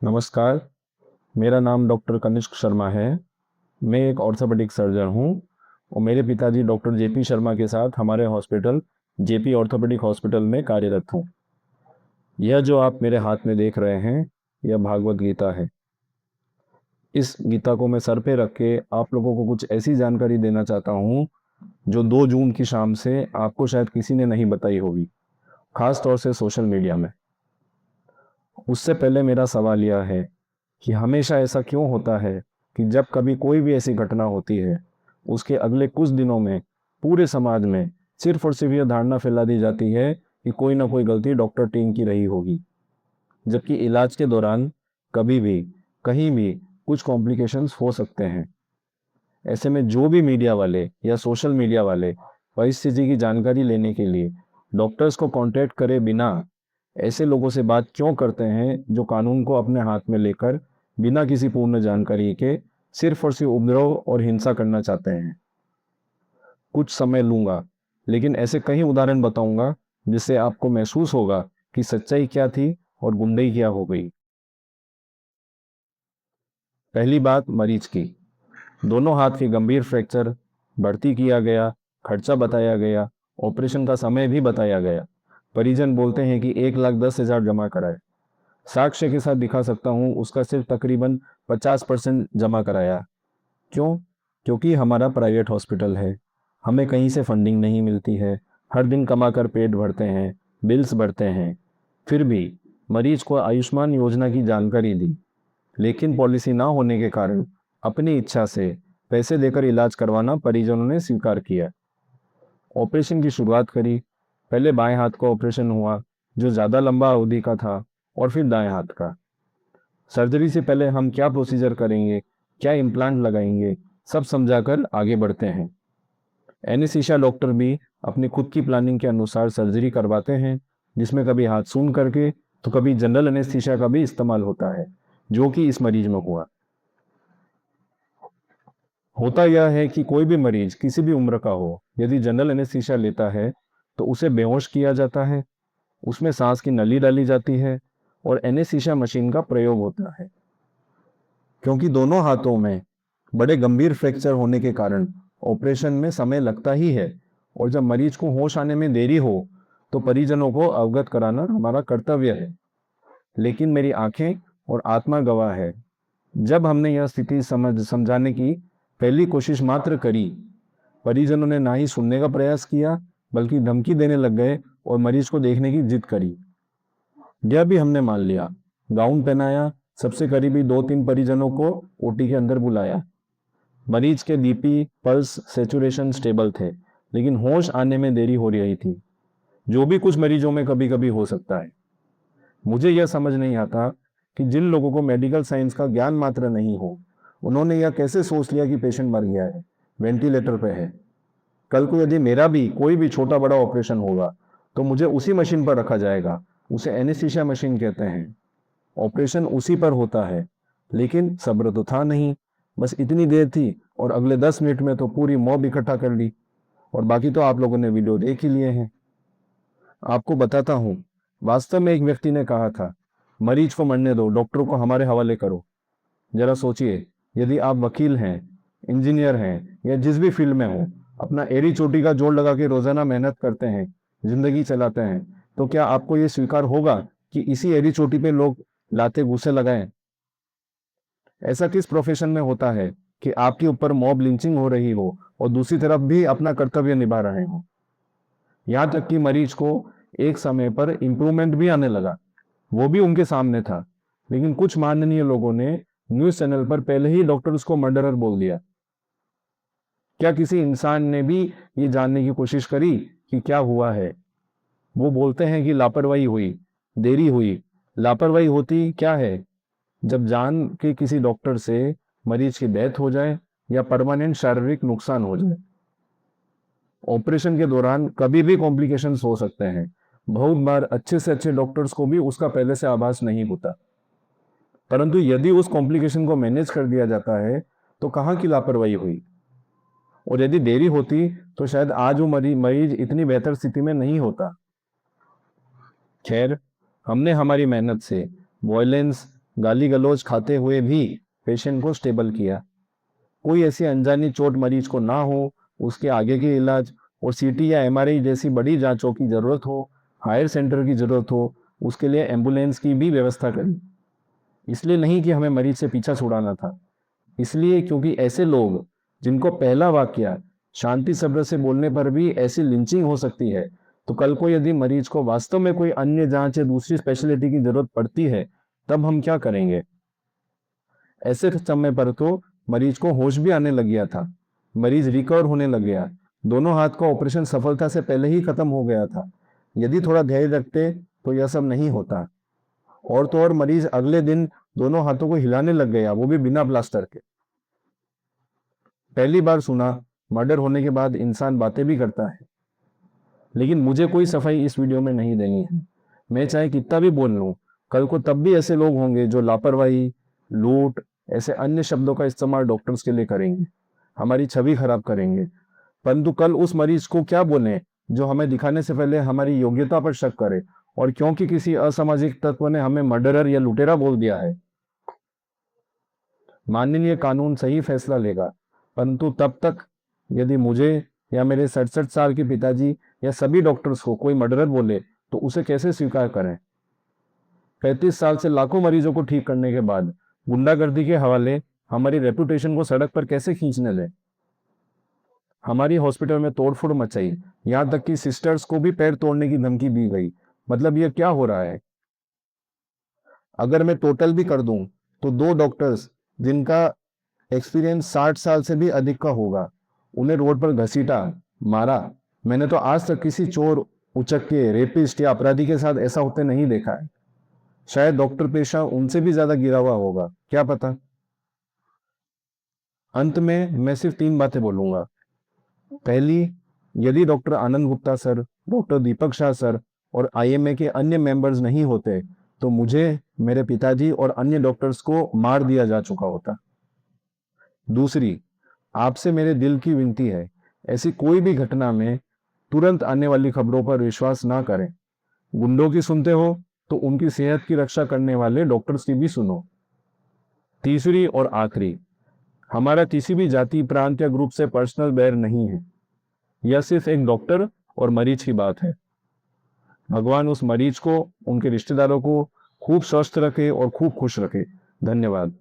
नमस्कार, मेरा नाम डॉक्टर कनिष्क शर्मा है। मैं एक ऑर्थोपेडिक सर्जन हूँ और मेरे पिताजी डॉक्टर जेपी शर्मा के साथ हमारे हॉस्पिटल जेपी ऑर्थोपेडिक हॉस्पिटल में कार्यरत हूँ। यह जो आप मेरे हाथ में देख रहे हैं, यह भागवत गीता है। इस गीता को मैं सर पे रख के आप लोगों को कुछ ऐसी जानकारी देना चाहता हूँ जो 2 जून की शाम से आपको शायद किसी ने नहीं बताई होगी, खास तौर से सोशल मीडिया में। उससे पहले मेरा सवाल यह है कि हमेशा ऐसा क्यों होता है कि जब कभी कोई भी ऐसी घटना होती है, उसके अगले कुछ दिनों में पूरे समाज में सिर्फ और सिर्फ यह धारणा फैला दी जाती है कि कोई ना कोई गलती डॉक्टर टीम की रही होगी, जबकि इलाज के दौरान कभी भी, कहीं भी कुछ कॉम्प्लिकेशंस हो सकते हैं। ऐसे में जो भी मीडिया वाले या सोशल मीडिया वाले परिस्थिति की जानकारी लेने के लिए डॉक्टर्स को कांटेक्ट करे बिना ऐसे लोगों से बात क्यों करते हैं जो कानून को अपने हाथ में लेकर बिना किसी पूर्ण जानकारी के सिर्फ और सिर्फ उपद्रव और हिंसा करना चाहते हैं। कुछ समय लूंगा, लेकिन ऐसे कई उदाहरण बताऊंगा जिससे आपको महसूस होगा कि सच्चाई क्या थी और गुंडई क्या हो गई। पहली बात मरीज की। दोनों हाथ के गंभीर फ्रैक्चर, भर्ती किया गया, खर्चा बताया गया, ऑपरेशन का समय भी बताया गया। परिजन बोलते हैं कि 1,10,000 जमा कराए। साक्ष्य के साथ दिखा सकता हूँ उसका सिर्फ तकरीबन 50% जमा कराया। क्यों? क्योंकि हमारा प्राइवेट हॉस्पिटल है, हमें कहीं से फंडिंग नहीं मिलती है, हर दिन कमा कर पेट भरते हैं, बिल्स भरते हैं। फिर भी मरीज को आयुष्मान योजना की जानकारी दी, लेकिन पॉलिसी ना होने के कारण अपनी इच्छा से पैसे देकर इलाज करवाना परिजनों ने स्वीकार किया। ऑपरेशन की शुरुआत करी। पहले बाएं हाथ का ऑपरेशन हुआ, जो ज़्यादा लंबा अवधि का था, और फिर दाएं हाथ का। सर्जरी से पहले हम क्या प्रोसीजर करेंगे, क्या इम्प्लांट लगाएंगे, सब समझाकर आगे बढ़ते हैं। एनेस्थीसिया डॉक्टर भी अपनी खुद की प्लानिंग के अनुसार सर्जरी करवाते हैं, जिसमें कभी हाथ सून करके तो कभी जनरल एनेस्थीसिया का भी इस्तेमाल होता है, जो कि इस मरीज में हुआ। होता यह है कि कोई भी मरीज किसी भी उम्र का हो, यदि जनरल एनेस्थीसिया लेता है तो उसे बेहोश किया जाता है, उसमें सांस की नली डाली जाती है और एनेस्थीसिया मशीन का प्रयोग होता है। क्योंकि दोनों हाथों में बड़े गंभीर फ्रैक्चर होने के कारण ऑपरेशन में समय लगता ही है, और जब मरीज को होश आने में देरी हो तो परिजनों को अवगत कराना हमारा कर्तव्य है। लेकिन मेरी आंखें और आत्मा गवाह है, जब हमने यह स्थिति समझाने की पहली कोशिश मात्र करी, परिजनों ने ना ही सुनने का प्रयास किया, बल्कि धमकी देने लग गए और मरीज को देखने की जिद करी। यह भी हमने मान लिया, गाउन पहनाया, सबसे करीबी 2-3 परिजनों को ओटी के अंदर बुलाया। मरीज के बीपी, पल्स, सैचुरेशन स्टेबल थे, लेकिन होश आने में देरी हो रही थी, जो भी कुछ मरीजों में कभी कभी हो सकता है। मुझे यह समझ नहीं आता कि जिन लोगों को मेडिकल साइंस का ज्ञान मात्र नहीं हो, उन्होंने यह कैसे सोच लिया कि पेशेंट मर गया है, वेंटिलेटर पे है। कल को यदि मेरा भी कोई भी छोटा बड़ा ऑपरेशन होगा तो मुझे उसी मशीन पर रखा जाएगा। उसे एनेस्थीसिया मशीन कहते हैं। ऑपरेशन उसी पर होता है, लेकिन सब्र तो था नहीं। बस इतनी देर थी और अगले 10 मिनट में तो पूरी मॉब इकट्ठा कर ली, और बाकी तो आप लोगों ने वीडियो देख ही लिए हैं। आपको बताता हूँ, वास्तव में एक व्यक्ति ने कहा था, मरीज को मरने दो, डॉक्टर को हमारे हवाले करो। जरा सोचिए, यदि आप वकील हैं, इंजीनियर हैं या जिस भी फील्ड में हो, अपना एड़ी चोटी का जोड़ लगा के रोजाना मेहनत करते हैं, जिंदगी चलाते हैं, तो क्या आपको ये स्वीकार होगा कि इसी एड़ी चोटी पे लोग लाते घूंसे लगाएं? ऐसा किस प्रोफेशन में होता है कि आपके ऊपर मॉब लिंचिंग हो रही हो और दूसरी तरफ भी अपना कर्तव्य निभा रहे हो? यहाँ तक कि मरीज को एक समय पर इंप्रूवमेंट भी आने लगा, वो भी उनके सामने था, लेकिन कुछ माननीय लोगों ने न्यूज चैनल पर पहले ही डॉक्टर उसको मर्डरर बोल दिया। क्या किसी इंसान ने भी ये जानने की कोशिश करी कि क्या हुआ है? वो बोलते हैं कि लापरवाही हुई, देरी हुई। लापरवाही होती क्या है? जब जान के किसी डॉक्टर से मरीज की डेथ हो जाए या परमानेंट शारीरिक नुकसान हो जाए। ऑपरेशन के दौरान कभी भी कॉम्प्लिकेशंस हो सकते हैं। बहुत बार अच्छे से अच्छे डॉक्टर्स को भी उसका पहले से आभास नहीं होता, परंतु यदि उस कॉम्प्लिकेशन को मैनेज कर दिया जाता है तो कहाँ की लापरवाही हुई। और यदि देरी होती तो शायद आज वो मरीज इतनी बेहतर स्थिति में नहीं होता। खैर, हमने हमारी मेहनत से वॉयलेंस, गाली गलौज खाते हुए भी पेशेंट को स्टेबल किया। कोई ऐसी अनजानी चोट मरीज को ना हो, उसके आगे के इलाज और सीटी या एमआरआई जैसी बड़ी जांचों की जरूरत हो, हायर सेंटर की जरूरत हो, उसके लिए एम्बुलेंस की भी व्यवस्था करी। इसलिए नहीं कि हमें मरीज से पीछा छुड़ाना था, इसलिए क्योंकि ऐसे लोग जिनको पहला वाक्य शांति सब्र से बोलने पर भी ऐसी लिंचिंग हो सकती है, तो कल को यदि मरीज को वास्तव में कोई अन्य जांच या दूसरी स्पेशलिटी की जरूरत पड़ती है, तब हम क्या करेंगे? ऐसे समय पर तो मरीज को होश भी आने लग गया था, मरीज रिकवर होने लग गया, दोनों हाथ का ऑपरेशन सफलता से पहले ही खत्म हो गया था। यदि थोड़ा धैर्य रखते तो यह सब नहीं होता। और तो और मरीज अगले दिन दोनों हाथों को हिलाने लग गया, वो भी बिना प्लास्टर के। पहली बार सुना, मर्डर होने के बाद इंसान बातें भी करता है। लेकिन मुझे कोई सफाई इस वीडियो में नहीं देनी है। मैं चाहे कितना भी बोल लूं, कल को तब भी ऐसे लोग होंगे जो लापरवाही, लूट, ऐसे अन्य शब्दों का इस्तेमाल डॉक्टर्स के लिए करेंगे, हमारी छवि खराब करेंगे। परंतु कल उस मरीज को क्या बोले जो हमें दिखाने से पहले हमारी योग्यता पर शक करे, और क्योंकि किसी असामाजिक तत्व ने हमें मर्डरर या लुटेरा बोल दिया है। माननीय कानून सही फैसला लेगा, परंतु तब तक यदि मुझे या मेरे 67 साल के पिताजी या सभी डॉक्टर्स को कोई मर्डरर बोले तो उसे कैसे स्वीकार करें? 35 साल से लाखों मरीजों को ठीक करने के बाद गुंडागर्दी के हवाले हमारी रेपुटेशन को सड़क पर कैसे खींचने दें? हमारी हॉस्पिटल में तोड़फोड़ मचाई, यहाँ तक कि सिस्टर्स को भी पैर तोड़ने की धमकी दी गई। मतलब ये क्या हो रहा है? अगर मैं टोटल भी कर दूं तो 2 डॉक्टर्स जिनका एक्सपीरियंस 60 साल से भी अधिक का होगा, उन्हें रोड पर घसीटा, मारा। मैंने तो आज तक किसी चोर, उचक्के, रेपिस्ट या अपराधी के साथ ऐसा होते नहीं देखा है। शायद डॉक्टर पेशा उनसे भी ज्यादा गिरा हुआ होगा, क्या पता। अंत में मैं सिर्फ 3 बातें बोलूंगा। पहली, यदि डॉक्टर आनंद गुप्ता सर, डॉक्टर दीपक शाह सर और आईएमए के अन्य मेंबर्स नहीं होते तो मुझे, मेरे पिताजी और अन्य डॉक्टर्स को मार दिया जा चुका होता। दूसरी, आपसे मेरे दिल की विनती है, ऐसी कोई भी घटना में तुरंत आने वाली खबरों पर विश्वास ना करें। गुंडों की सुनते हो तो उनकी सेहत की रक्षा करने वाले डॉक्टर्स की भी सुनो। तीसरी और आखिरी, हमारा किसी भी जाति, प्रांत या ग्रुप से पर्सनल बैर नहीं है। यह सिर्फ एक डॉक्टर और मरीज की बात है। भगवान उस मरीज को, उनके रिश्तेदारों को खूब स्वस्थ रखे और खूब खुश रखे। धन्यवाद।